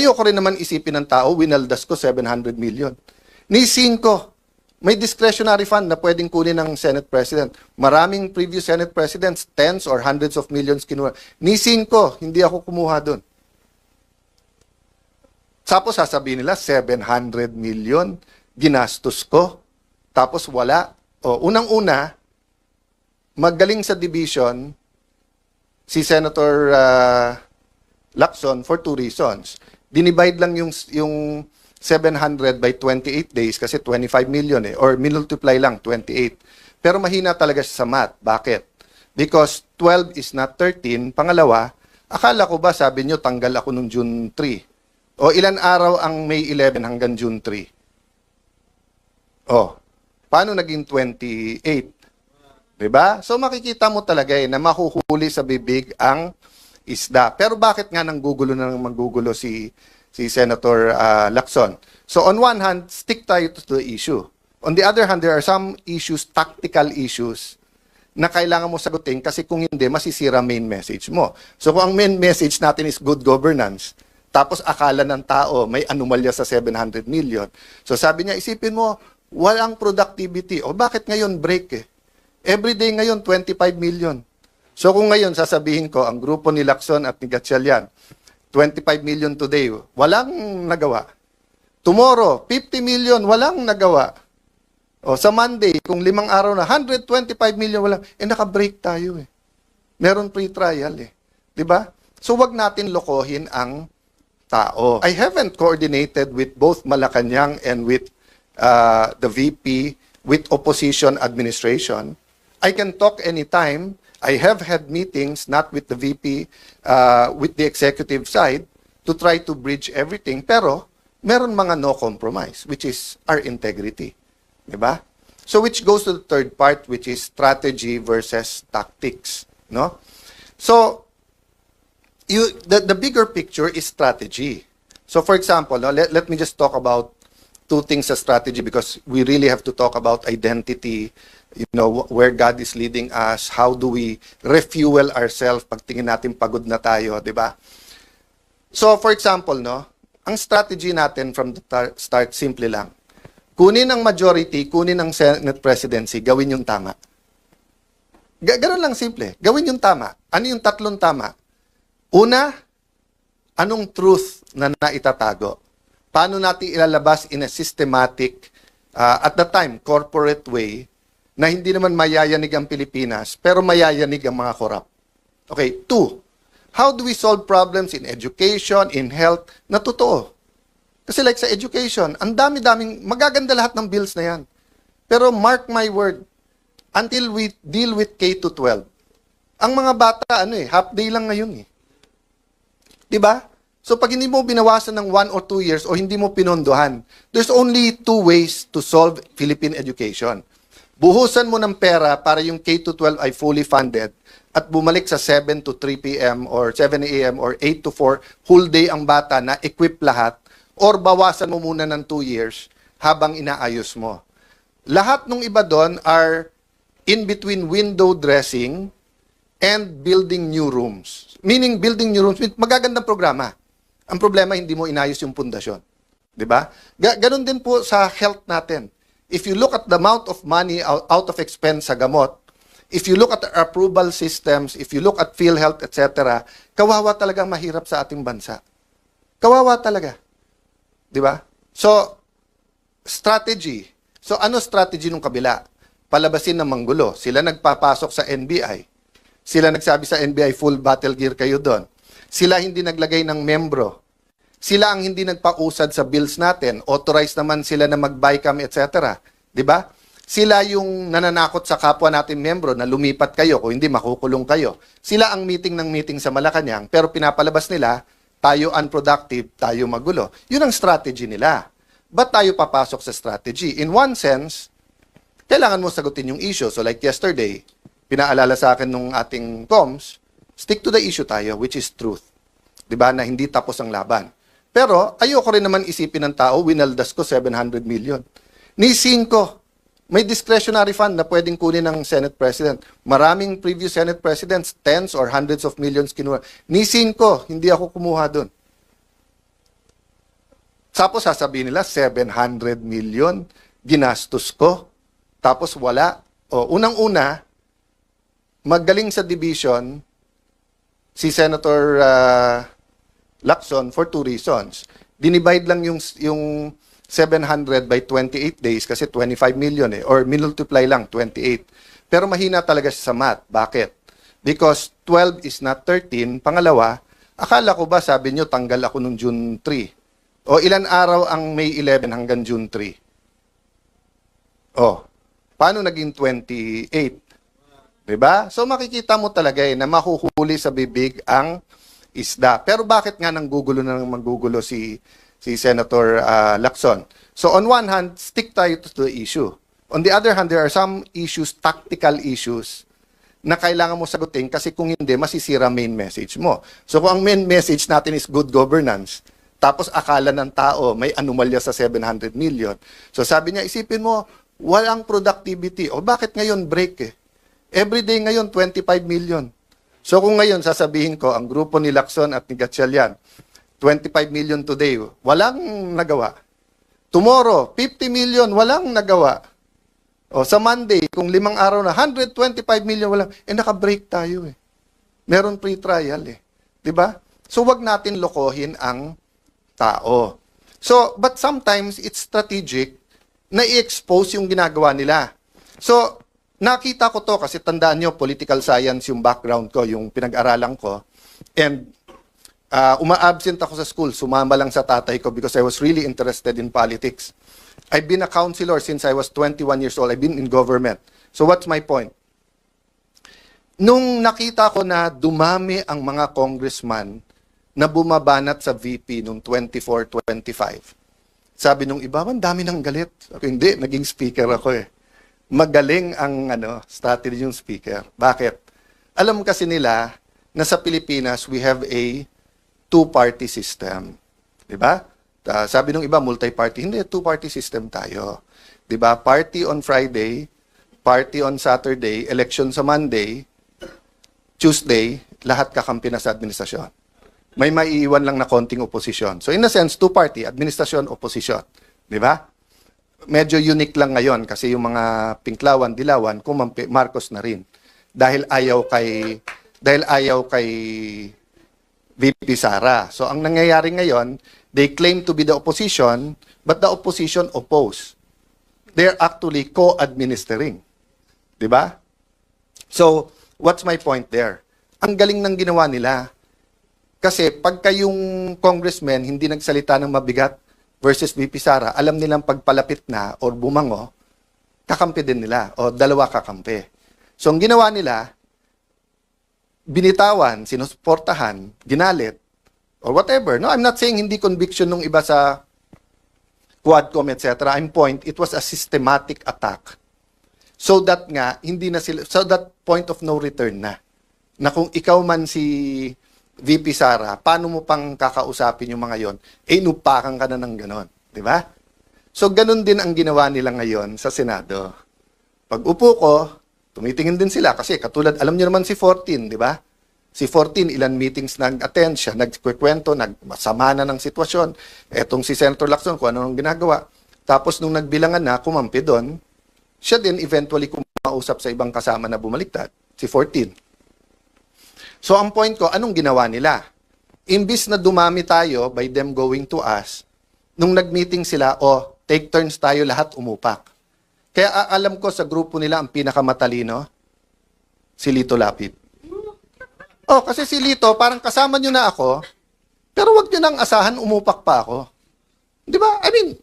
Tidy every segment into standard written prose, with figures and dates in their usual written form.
ayoko rin naman isipin ng tao, winaldas ko 700 million. Nisin ko, may discretionary fund na pwedeng kunin ng Senate President. Maraming previous Senate Presidents, tens or hundreds of millions kinuha. Nisin ko, hindi ako kumuha doon. Tapos sasabihin nila, 700 million, ginastos ko. Tapos wala. O, unang-una, magaling sa division, si Senator Lacson for two reasons. Dinivide lang yung 700 by 28 days kasi 25 million or minultiply lang 28. Pero mahina talaga siya sa math. Bakit? Because 12 is not 13. Pangalawa, akala ko ba sabi nyo tanggal ako nung June 3? O ilan araw ang May 11 hanggang June 3? O, paano naging 28? Diba? So makikita mo talaga na mahuhuli sa bibig ang isda. Pero bakit nga nanggugulo na manggugulo si Senator Lacson? So on one hand, stick tayo to the issue. On the other hand, there are some issues, tactical issues, na kailangan mo sagutin kasi kung hindi, masisira main message mo. So kung ang main message natin is good governance, tapos akala ng tao may anomalya sa 700 million. So sabi niya, isipin mo, walang productivity. O bakit ngayon break Every day ngayon, 25 million. So kung ngayon sasabihin ko, ang grupo ni Lacson at ni Gatchalian, 25 million today, walang nagawa. Tomorrow, 50 million, walang nagawa. O sa Monday, kung 5 araw na, 125 million, walang, naka-break tayo Meron pre-trial Diba? So wag natin lokohin ang tao. I haven't coordinated with both Malacanang and with the VP, with opposition administration. I can talk anytime. I have had meetings, not with the VP, with the executive side, to try to bridge everything. Pero, meron mga no compromise, which is our integrity. Diba? So, which goes to the third part, which is strategy versus tactics. No? So, the bigger picture is strategy. So, for example, let me just talk about two things sa strategy because we really have to talk about identity, where God is leading us, how do we refuel ourselves pag tingin natin pagod na tayo, di ba? So, for example, ang strategy natin from the start, simple lang. Kunin ang majority, kunin ang Senate presidency, gawin yung tama. Ganun lang simple. Gawin yung tama. Ano yung tatlong tama? Una, anong truth na naitatago? Paano natin ilalabas in a systematic, at the time, corporate way, na hindi naman mayayanig ang Pilipinas, pero mayayanig ang mga korap. Okay, two, how do we solve problems in education, in health, na totoo? Kasi like sa education, ang dami-daming, magaganda lahat ng bills na yan. Pero mark my word, until we deal with K-12, ang mga bata, half day lang ngayon Diba? So pag hindi mo binawasan ng 1 or 2 years o hindi mo pinondohan, there's only two ways to solve Philippine education. Buhusan mo ng pera para yung K-12 ay fully funded at bumalik sa 7 to 3 p.m. or 7 a.m. or 8 to 4, whole day ang bata na equip lahat, or bawasan mo muna ng 2 years habang inaayos mo. Lahat ng iba doon are in between window dressing and building new rooms. Meaning building new rooms, magagandang programa. Ang problema, hindi mo inayos yung pundasyon. Diba? Ganon din po sa health natin. If you look at the amount of money out of expense sa gamot, if you look at the approval systems, if you look at PhilHealth, etc., kawawa talagang mahirap sa ating bansa. Kawawa talaga. Di ba? So, strategy. So, ano strategy nung kabila? Palabasin ng manggulo. Sila nagpapasok sa NBI. Sila nagsabi sa NBI, full battle gear kayo doon. Sila hindi naglagay ng membro. Sila ang hindi nagpausad sa bills natin. Authorized naman sila na mag-BICAM, etc. Diba? Sila yung nananakot sa kapwa natin membro na lumipat kayo kung hindi makukulong kayo. Sila ang meeting ng meeting sa Malacanang pero pinapalabas nila, tayo unproductive, tayo magulo. Yun ang strategy nila. Ba't tayo papasok sa strategy? In one sense, kailangan mo sagutin yung issue. So like yesterday, pinaalala sa akin nung ating comms, stick to the issue tayo, which is truth. Diba? Na hindi tapos ang laban. Pero ayoko rin naman isipin ng tao, winaldas ko 700 million. Nisin ko, may discretionary fund na pwedeng kunin ng Senate President. Maraming previous Senate Presidents, tens or hundreds of millions kinuha. Nisin ko, hindi ako kumuha doon. Tapos sasabihin nila, 700 million ginastos ko. Tapos wala. O, unang-una, magaling sa division si Senator Lacson for two reasons. Dinivide lang yung 700 by 28 days kasi 25 million or multiply lang 28. Pero mahina talaga siya sa math. Bakit? Because 12 is not 13. Pangalawa, akala ko ba sabi nyo tanggal ako nung June 3? O ilan araw ang May 11 hanggang June 3? O, paano naging 28? Diba? So makikita mo talaga na mahuhuli sa bibig ang isda. Pero bakit nga nanggugulo na nang manggugulo si Senator Lacson? So on one hand, stick tayo to the issue. On the other hand, there are some issues, tactical issues, na kailangan mo sagutin kasi kung hindi, masisira main message mo. So kung ang main message natin is good governance, tapos akala ng tao may anomalya sa 700 million. So sabi niya, isipin mo, walang productivity. O bakit ngayon break Every day ngayon, 25 million. So kung ngayon sasabihin ko, ang grupo ni Lacson at ni Gatchalian, 25 million today, walang nagawa. Tomorrow, 50 million, walang nagawa. O sa Monday, kung 5 araw na, 125 million, walang, naka-break tayo Meron pre-trial Diba? So wag natin lokohin ang tao. So, but sometimes it's strategic na i-expose yung ginagawa nila. So, nakita ko to kasi tandaan nyo, political science yung background ko, yung pinag-aralan ko. And uma-absent ako sa school, sumama lang sa tatay ko because I was really interested in politics. I've been a counselor since I was 21 years old. I've been in government. So what's my point? Nung nakita ko na dumami ang mga congressman na bumabanat sa VP noong 24-25, sabi nung iba, ang dami ng galit. Ako, hindi, naging speaker ako Magaling ang strategy yung speaker. Bakit? Alam kasi nila na sa Pilipinas, we have a two-party system. Diba? Sabi nung iba, multi-party. Hindi, two-party system tayo. Diba? Party on Friday, party on Saturday, election sa Monday, Tuesday, lahat kakampi na sa administrasyon. May maiiwan lang na konting oposisyon. So in a sense, two-party, administrasyon, oposisyon. Di ba? Medyo unique lang ngayon kasi yung mga Pinklawan, Dilawan, kumampi, Marcos na rin. Dahil ayaw kay VP Sara. So ang nangyayari ngayon, they claim to be the opposition, but the opposition oppose. They're actually co-administering. Di ba? So, what's my point there? Ang galing ng ginawa nila. Kasi pagka yung congressman hindi nagsalita ng mabigat versus VP Sara, alam nilang pagpalapit na or bumango, kakampi din nila o dalawa kakampi. So ang ginawa nila, binitawan, sinusuportahan, ginalit, or whatever. No, I'm not saying hindi conviction nung iba sa Quadcom, etc. I'm point, it was a systematic attack. So that nga, hindi na sila, so that point of no return na. Na kung ikaw man si VP Sara, paano mo pang kakausapin yung mga yon? Inupakan ka na ng ganon. Di ba? So, ganon din ang ginawa nila ngayon sa Senado. Pag upo ko, tumitingin din sila kasi katulad, alam niyo naman si 14, di ba? Si 14, ilan meetings nag-attend siya, nagkikwento, nagsama na ng sitwasyon. Etong si Senator Lacson, kung ano nang ginagawa. Tapos nung nagbilangan na, kumampi doon, siya din eventually kumausap sa ibang kasama na bumaliktad, si 14. So ang point ko, anong ginawa nila? Imbis na dumami tayo by them going to us, nung nag-meeting sila, take turns tayo lahat umupak. Kaya alam ko sa grupo nila ang pinakamatalino, si Lito Lapid. Kasi si Lito, parang kasama nyo na ako, pero wag nyo nang asahan, umupak pa ako. Di ba? I mean,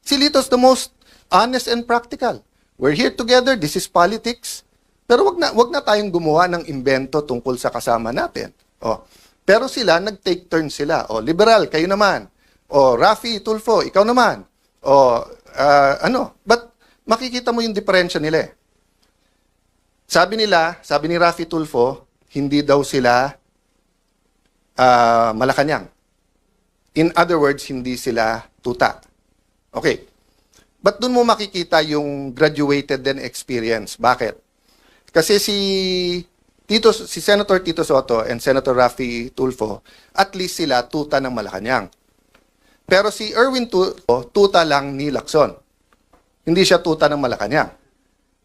si Lito's the most honest and practical. We're here together, this is politics. Pero wag na tayong gumawa ng imbento tungkol sa kasama natin. Pero sila, nag-take turn sila. Liberal, kayo naman. Rafi Tulfo, ikaw naman. But makikita mo yung diferensya nila Sabi ni Rafi Tulfo, hindi daw sila Malacanang. In other words, hindi sila tuta. Okay. But dun mo makikita yung graduated din experience. Bakit? Kasi si Senator Tito Soto and Senator Rafi Tulfo, at least sila tuta ng Malacanang. Pero si Erwin tuta lang ni Lacson. Hindi siya tuta ng Malacanang.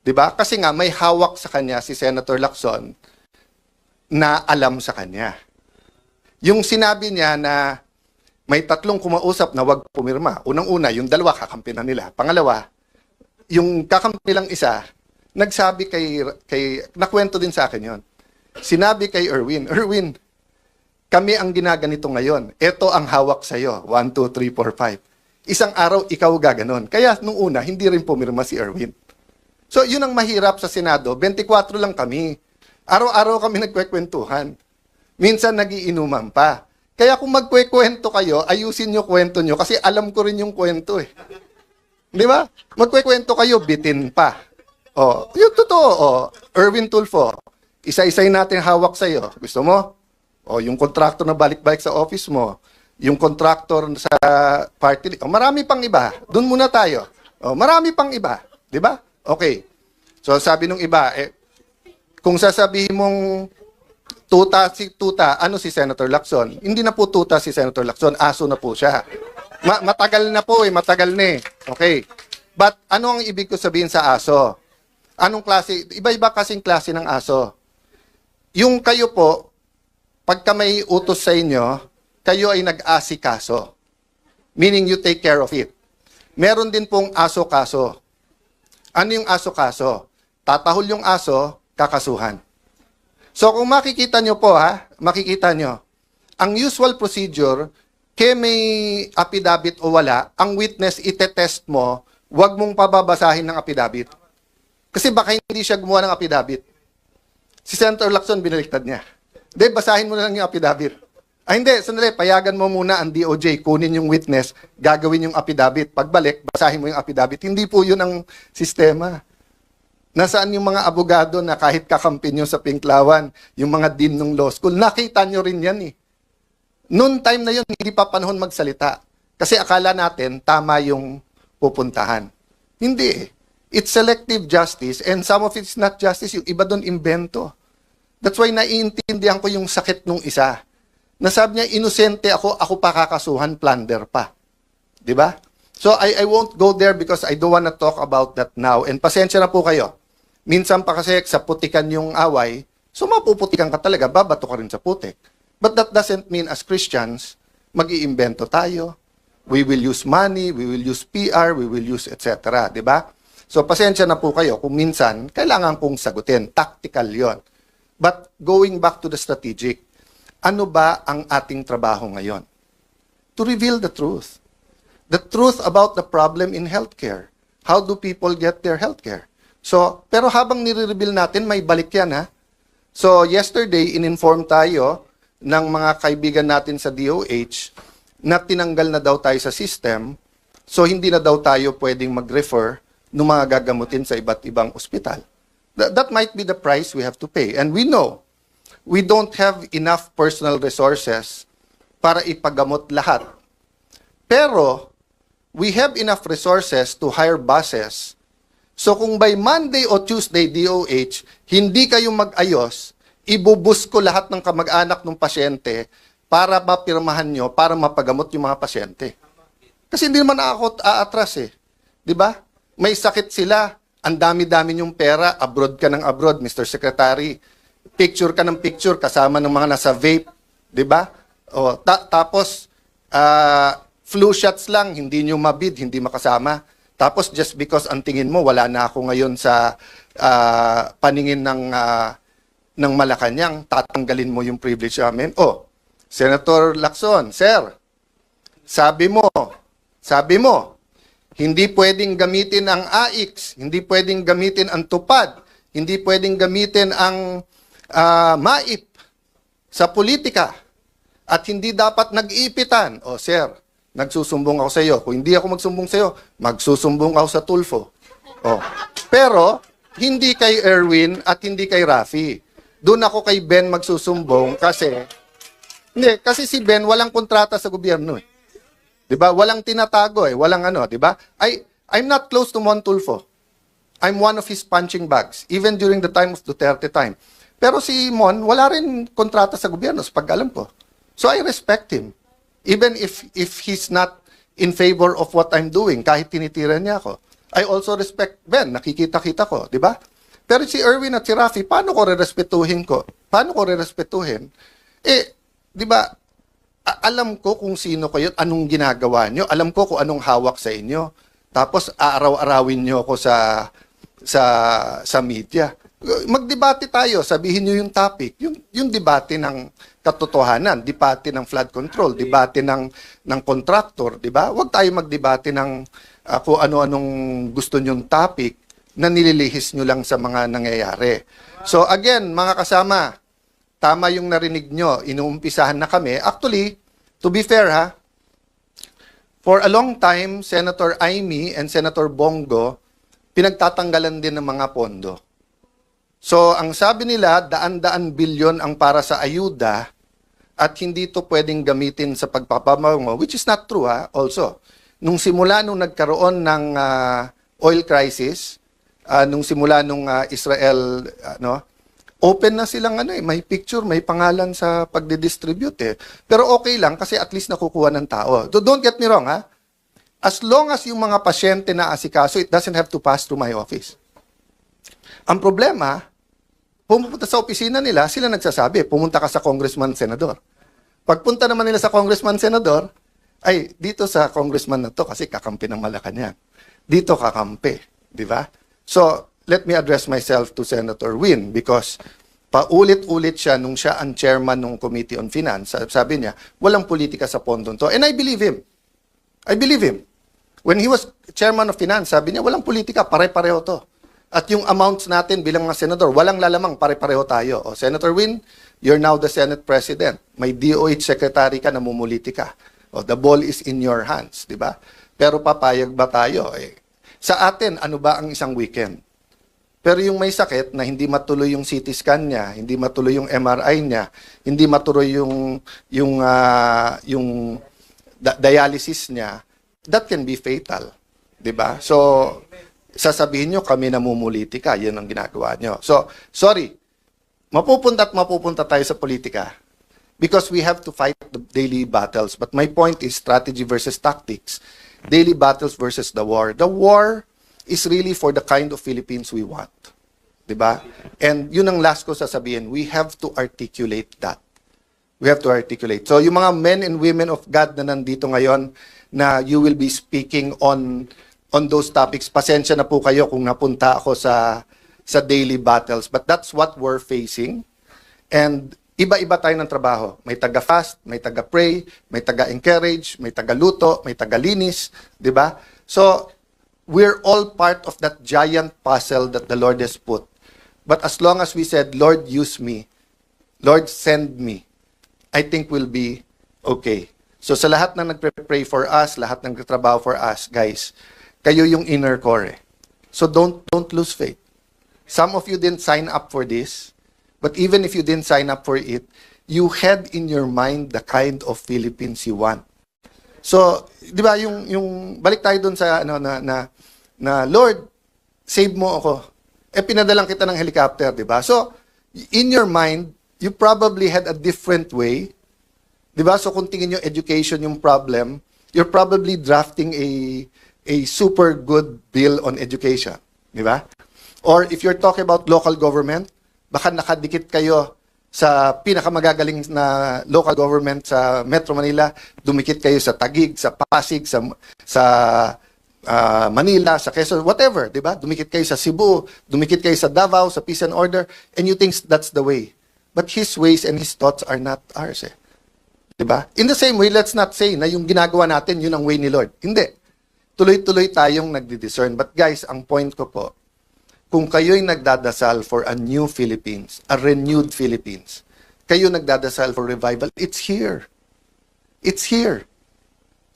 'Di ba? Kasi nga may hawak sa kanya si Senator Lacson na alam sa kanya. Yung sinabi niya na may tatlong kumausap na wag pumirma. Unang-una, yung dalawa kakampi na nila. Pangalawa, yung kakampi lang isa, nagsabi nakwento din sa akin yon. Sinabi kay Erwin, kami ang ginaganito ngayon. Ito ang hawak sa'yo. 1, 2, 3, 4, 5. Isang araw, ikaw gaganon. Kaya nung una, hindi rin pumirma si Erwin. So, yun ang mahirap sa Senado. 24 lang kami. Araw-araw kami nagkwekwentuhan. Minsan, nagiinuman pa. Kaya kung magkwekwento kayo, ayusin nyo kwento nyo. Kasi alam ko rin yung kwento eh. Di ba? Magkwekwento kayo, bitin pa. O, yung totoo. O, Erwin Tulfo, isa-isay natin hawak sa'yo. Gusto mo? O, yung kontraktor na balik-balik sa office mo, yung kontraktor sa party, o, marami pang iba. Doon muna tayo. O, marami pang iba. Di ba? Okay. So, sabi nung iba, kung sasabihin mong tuta, ano si Senator Lacson? Hindi na po tuta si Senator Lacson, aso na po siya. Matagal na po matagal na eh. Okay. But, ano ang ibig ko sabihin sa aso? Anong klase? Iba-iba kasing klase ng aso. Yung kayo po, pagka may utos sa inyo, kayo ay nag-asikaso. Meaning you take care of it. Meron din pong aso-kaso. Ano yung aso-kaso? Tatahol yung aso, kakasuhan. So kung makikita nyo po makikita nyo, ang usual procedure, kaya may affidavit o wala, ang witness itetest mo, huwag mong pababasahin ng affidavit. Kasi baka hindi siya gumawa ng affidavit. Si Senator Lacson, binaliktad niya. Hindi, basahin mo na lang yung affidavit. Hindi, sandali, payagan mo muna ang DOJ, kunin yung witness, gagawin yung affidavit. Pagbalik, basahin mo yung affidavit. Hindi po yun ang sistema. Nasaan yung mga abogado na kahit kakampi nyo sa Pinklawan, yung mga dean ng law school, nakita nyo rin yan eh. Noon time na yun, hindi pa panahon magsalita. Kasi akala natin, tama yung pupuntahan. Hindi eh. It's selective justice and some of it's not justice. Yung iba doon, invento. That's why naiintindihan ko yung sakit nung isa. Nasabi niya, inosente ako pa kakasuhan, plunder pa. Di ba? So, I won't go there because I don't wanna talk about that now. And pasensya na po kayo. Minsan pa kasi sa putikan yung away, so mapuputikan ka talaga, babato ka rin sa putik. But that doesn't mean as Christians, mag-iimbento tayo. We will use money, we will use PR, we will use etc. Di ba? So, pasensya na po kayo kung minsan, kailangan kong sagutin. Tactical yon. But going back to the strategic, ano ba ang ating trabaho ngayon? To reveal the truth. The truth about the problem in healthcare. How do people get their healthcare? So, pero habang nire-reveal natin, may balik yan ha. So, yesterday, in-inform tayo ng mga kaibigan natin sa DOH na tinanggal na daw tayo sa system. So, hindi na daw tayo pwedeng mag-refer ng mga gagamutin sa iba't ibang ospital. That might be the price we have to pay. And we know, we don't have enough personal resources para ipagamot lahat. Pero, we have enough resources to hire buses. So kung by Monday o Tuesday, DOH, hindi kayo mag-ayos, ibubus ko lahat ng kamag-anak ng pasyente para mapirmahan nyo, para mapagamot yung mga pasyente. Kasi hindi naman ako aatras eh. Di ba? May sakit sila. Ang dami-dami yung pera, abroad ka ng abroad, Mr. Secretary. Picture ka ng picture kasama ng mga nasa vape, 'di ba? O tapos flu shots lang, hindi nyo mabid, hindi makasama. Tapos just because ang tingin mo wala na ako ngayon sa paningin ng Malacanang, tatanggalin mo yung privilege namin. Oh, Senator Lacson, sir. Sabi mo, hindi pwedeng gamitin ang AIX, hindi pwedeng gamitin ang tupad, hindi pwedeng gamitin ang MAIP sa politika, at hindi dapat nag-iipitan. O sir, nagsusumbong ako sa iyo. Kung hindi ako magsumbong sa iyo, magsusumbong ako sa Tulfo. O. Pero, hindi kay Erwin at hindi kay Rafi. Doon ako kay Ben magsusumbong kasi si Ben walang kontrata sa gobyerno eh. 'Di ba? Walang tinatago eh, walang ano, 'di ba? I'm not close to Mon Tulfo. I'm one of his punching bags, even during the time of Duterte time. Pero si Mon, wala rin kontrata sa gobyerno, sa pag-alam ko. So I respect him. Even if he's not in favor of what I'm doing kahit tinitira niya ako. I also respect Ben, nakikita-kita ko, di ba? Pero si Erwin at si Rafi, paano ko rerespetuhin ko? Paano ko rerespetuhin? Di ba, alam ko kung sino kayo, anong ginagawa nyo, alam ko kung anong hawak sa inyo. Tapos aaraw-arawin nyo ako sa media. Magdebate tayo, sabihin nyo yung topic, yung debate ng katotohanan, debate ng flood control, debate ng contractor, di ba? Huwag tayo magdebate ng kung ano-anong gusto nyong topic na nililihis nyo lang sa mga nangyayari. So again, mga kasama, tama yung narinig nyo, inuumpisahan na kami. Actually, to be fair for a long time, Senator Amy and Senator Bongo, pinagtatanggalan din ng mga pondo. So, ang sabi nila, daan-daan bilyon ang para sa ayuda at hindi ito pwedeng gamitin sa pagpapabango, which is not true also. Nung simula nung nagkaroon ng oil crisis, nung simula nung Israel, open na silang may picture, may pangalan sa pagdidistribute Pero okay lang kasi at least nakukuha ng tao. So, don't get me wrong As long as yung mga pasyente na asikaso, it doesn't have to pass through my office. Ang problema, pumunta sa opisina nila, sila nagsasabi, pumunta ka sa congressman, senador. Pagpunta naman nila sa congressman, senador, ay, dito sa congressman na to, kasi kakampi ng Malacanang. Dito kakampi, di ba? So, let me address myself to Senator Win because paulit-ulit siya nung siya ang chairman ng Committee on Finance. Sabi niya, walang politika sa pondo to. And I believe him. I believe him. When he was chairman of Finance, sabi niya, walang politika, pare-pareho to. At yung amounts natin bilang mga senador, walang lalamang, pare-pareho tayo. O, Senator Win, you're now the Senate President. May DOH Secretary ka, namumuliti ka. O, the ball is in your hands, di ba? Pero papayag ba tayo? Sa atin, ano ba ang isang weekend? Pero yung may sakit na hindi matuloy yung CT scan niya, hindi matuloy yung MRI niya, hindi matuloy yung dialysis niya, that can be fatal, 'di ba? So sasabihin nyo kami namumulitika, yun ang ginagawa nyo. So sorry, mapupunta tayo sa politika because we have to fight the daily battles. But my point is strategy versus tactics, daily battles versus the war. The war is really for the kind of Philippines we want. Diba? And yun ang last ko sasabihin, we have to articulate that. We have to articulate. So yung mga men and women of God na nandito ngayon na you will be speaking on those topics, pasensya na po kayo kung napunta ako sa daily battles. But that's what we're facing. And iba-iba tayo ng trabaho. May taga-fast, may taga-pray, may taga-encourage, may taga-luto, may taga-linis. Diba? So, we're all part of that giant puzzle that the Lord has put. But as long as we said, Lord, use me, Lord, send me, I think we'll be okay. So sa lahat ng nagpre-pray for us, lahat ng nagtatrabaho for us, guys, kayo yung inner core. So don't lose faith. Some of you didn't sign up for this, but even if you didn't sign up for it, you had in your mind the kind of Philippines you want. So, di ba, yung balik tayo dun sa, na Lord, save mo ako. Pinadalang kita ng helicopter, di ba? So, in your mind, you probably had a different way. Di ba? So, kung tingin yung education yung problem, you're probably drafting a super good bill on education. Di ba? Or if you're talking about local government, baka nakadikit kayo sa pinakamagagaling na local government sa Metro Manila, dumikit kayo sa Taguig, sa Pasig, sa Manila, sa Quezon, whatever, di ba? Dumikit kayo sa Cebu, dumikit kayo sa Davao, sa Peace and Order, and you think that's the way. But His ways and His thoughts are not ours. Di ba? In the same way, let's not say na yung ginagawa natin, yun ang way ni Lord. Hindi. Tuloy-tuloy tayong nagdi-discern. But guys, ang point ko po, kung kayo'y nagdadasal for a new Philippines, a renewed Philippines, kayo nagdadasal for revival, it's here. It's here.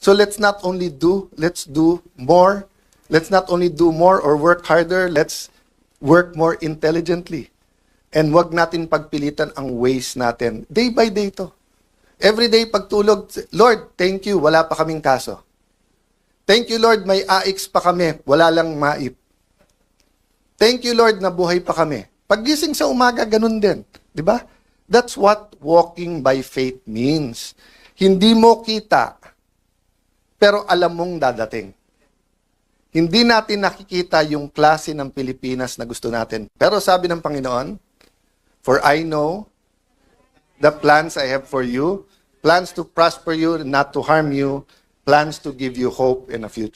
So let's not only let's do more. Let's not only do more or work harder, let's work more intelligently. And wag natin pagpilitan ang ways natin. Day by day to. Every day pagtulog, Lord, thank you, wala pa kaming kaso. Thank you, Lord, may AX pa kami, wala lang MAIP. Thank you, Lord, nabuhay pa kami. Paggising sa umaga, ganun din. Di ba? That's what walking by faith means. Hindi mo kita, pero alam mong dadating. Hindi natin nakikita yung klase ng Pilipinas na gusto natin. Pero sabi ng Panginoon, "For I know the plans I have for you, plans to prosper you, not to harm you, plans to give you hope in a future."